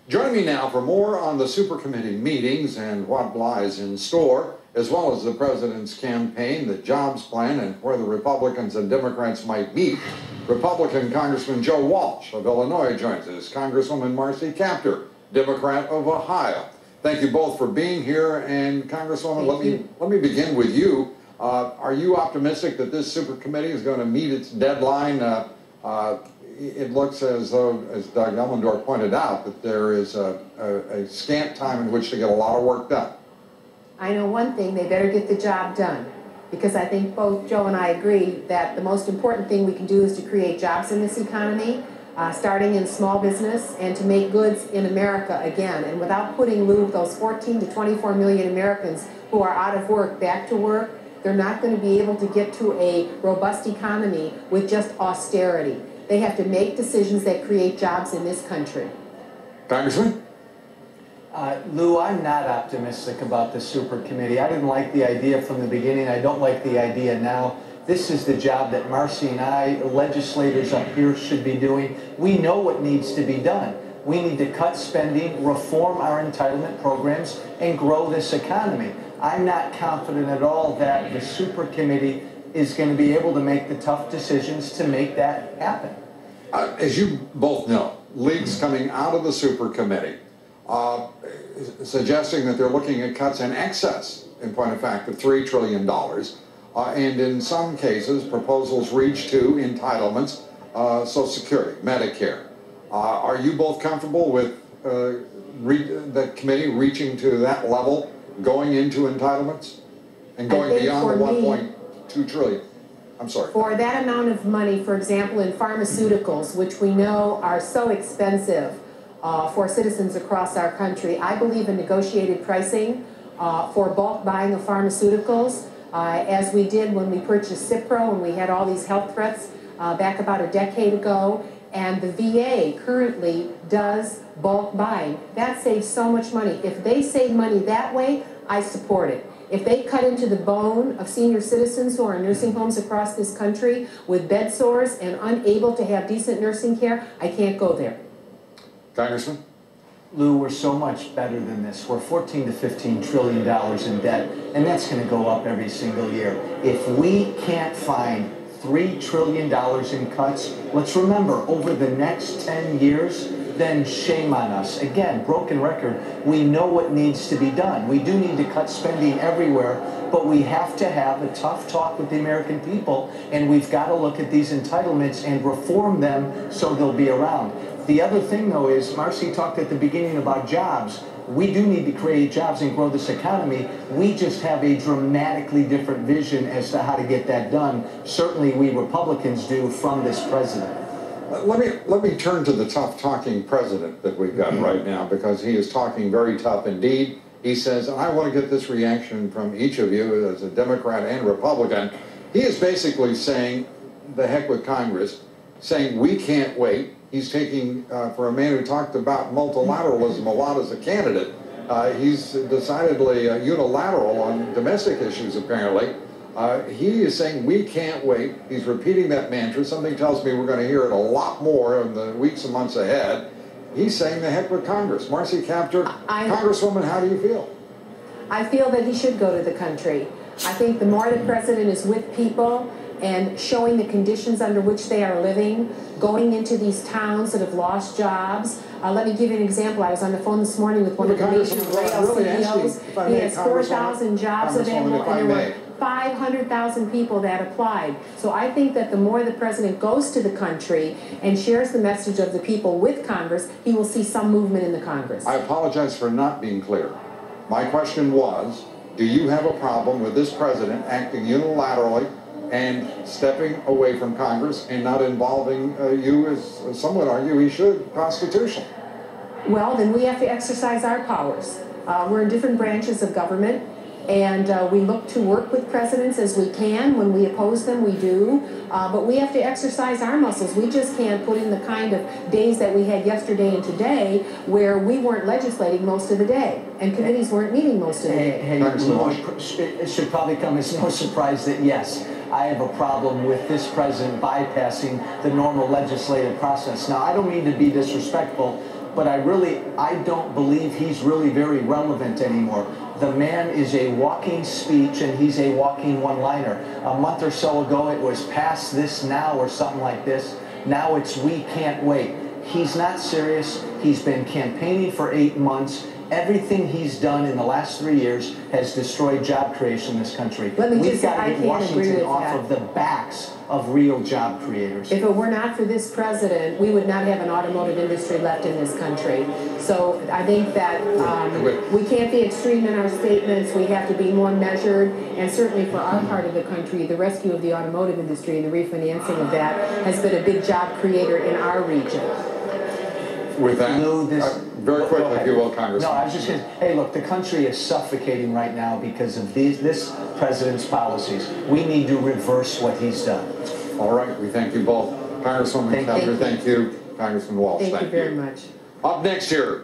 Join me now for more on the Super Committee meetings and what lies in store, as well as the President's campaign, the jobs plan, and where the Republicans and Democrats might meet. Republican Congressman Joe Walsh of Illinois joins us. Congresswoman Marcy Kaptur, Democrat of Ohio. Thank you both for being here. And Congresswoman, let me begin with you. Are you optimistic that this Super Committee is going to meet its deadline? It looks as though, as Doug Elmendorf pointed out, that there is a scant time in which to get a lot of work done. I know one thing, they better get the job done, because I think both Joe and I agree that the most important thing we can do is to create jobs in this economy, starting in small business, and to make goods in America again. And without putting, Lou, those 14 to 24 million Americans who are out of work back to work, they're not going to be able to get to a robust economy with just austerity. They have to make decisions that create jobs in this country. Congressman? Lou, I'm not optimistic about the Super Committee. I didn't like the idea from the beginning. I don't like the idea now. This is the job that Marcy and I, legislators up here, should be doing. We know what needs to be done. We need to cut spending, reform our entitlement programs, and grow this economy. I'm not confident at all that the Super Committee is going to be able to make the tough decisions to make that happen. As you both know, leaks coming out of the Super Committee suggesting that they're looking at cuts in excess, in point of fact, of $3 trillion. And in some cases, proposals reach to entitlements, Social Security, Medicare. Are you both comfortable with the committee reaching to that level, going into entitlements, and going beyond the 1.2 trillion? I'm sorry. For that amount of money, for example, in pharmaceuticals, which we know are so expensive for citizens across our country, I believe in negotiated pricing for bulk buying of pharmaceuticals, as we did when we purchased Cipro and we had all these health threats back about a decade ago. And the VA currently does bulk buying. That saves so much money. If they save money that way, I support it. If they cut into the bone of senior citizens who are in nursing homes across this country with bed sores and unable to have decent nursing care, I can't go there. Congressman? Lou, we're so much better than this. We're $14 to $15 trillion in debt, and that's going to go up every single year. If we can't find $3 trillion in cuts, let's remember, over the next 10 years, then shame on us. Again, broken record, we know what needs to be done. We do need to cut spending everywhere, but we have to have a tough talk with the American people, and we've got to look at these entitlements and reform them so they'll be around. The other thing, though, is Marcy talked at the beginning about jobs. We do need to create jobs and grow this economy. We just have a dramatically different vision as to how to get that done. Certainly we Republicans do from this president. Let me turn to the tough-talking president that we've got right now, because he is talking very tough indeed. He says, and I want to get this reaction from each of you as a Democrat and Republican, he is basically saying, the heck with Congress, saying we can't wait. He's taking, for a man who talked about multilateralism a lot as a candidate, he's decidedly unilateral on domestic issues, apparently. He is saying we can't wait. He's repeating that mantra. Something tells me we're going to hear it a lot more in the weeks and months ahead. He's saying the heck with Congress. Marcy Kaptur, Congresswoman, how do you feel? I feel that he should go to the country. I think the more the president is with people and showing the conditions under which they are living, going into these towns that have lost jobs. Let me give you an example. I was on the phone this morning with one of the nation's rail CEOs. He has 4,000 jobs available, and there were 500,000 people that applied. So I think that the more the president goes to the country and shares the message of the people with Congress, he will see some movement in the Congress. I apologize for not being clear. My question was, do you have a problem with this president acting unilaterally and stepping away from Congress and not involving you, as some would argue he should, constitutionally? Well, then we have to exercise our powers. We're in different branches of government, and we look to work with presidents as we can. When we oppose them, we do. But we have to exercise our muscles. We just can't put in the kind of days that we had yesterday and today where we weren't legislating most of the day and committees weren't meeting most of the day. Hey, it should probably come as no surprise that, yes, I have a problem with this president bypassing the normal legislative process. Now, I don't mean to be disrespectful, but I don't believe he's really very relevant anymore. The man is a walking speech, and he's a walking one-liner. A month or so ago, it was pass this now or something like this. Now it's we can't wait. He's not serious. He's been campaigning for 8 months. Everything he's done in the last 3 years has destroyed job creation in this country. We've got to get Washington off of the backs of real job creators. If it were not for this president, we would not have an automotive industry left in this country. So I think that we can't be extreme in our statements. We have to be more measured. And certainly for our part of the country, the rescue of the automotive industry and the refinancing of that has been a big job creator in our region. With that, Lou, very quickly, if you will, Congressman. No, I was just going to, hey, look, the country is suffocating right now because of this president's policies. We need to reverse what he's done. All right, we thank you both. Congresswoman Kaptur, thank you. Congressman Walsh, Thank you very much. Up next year.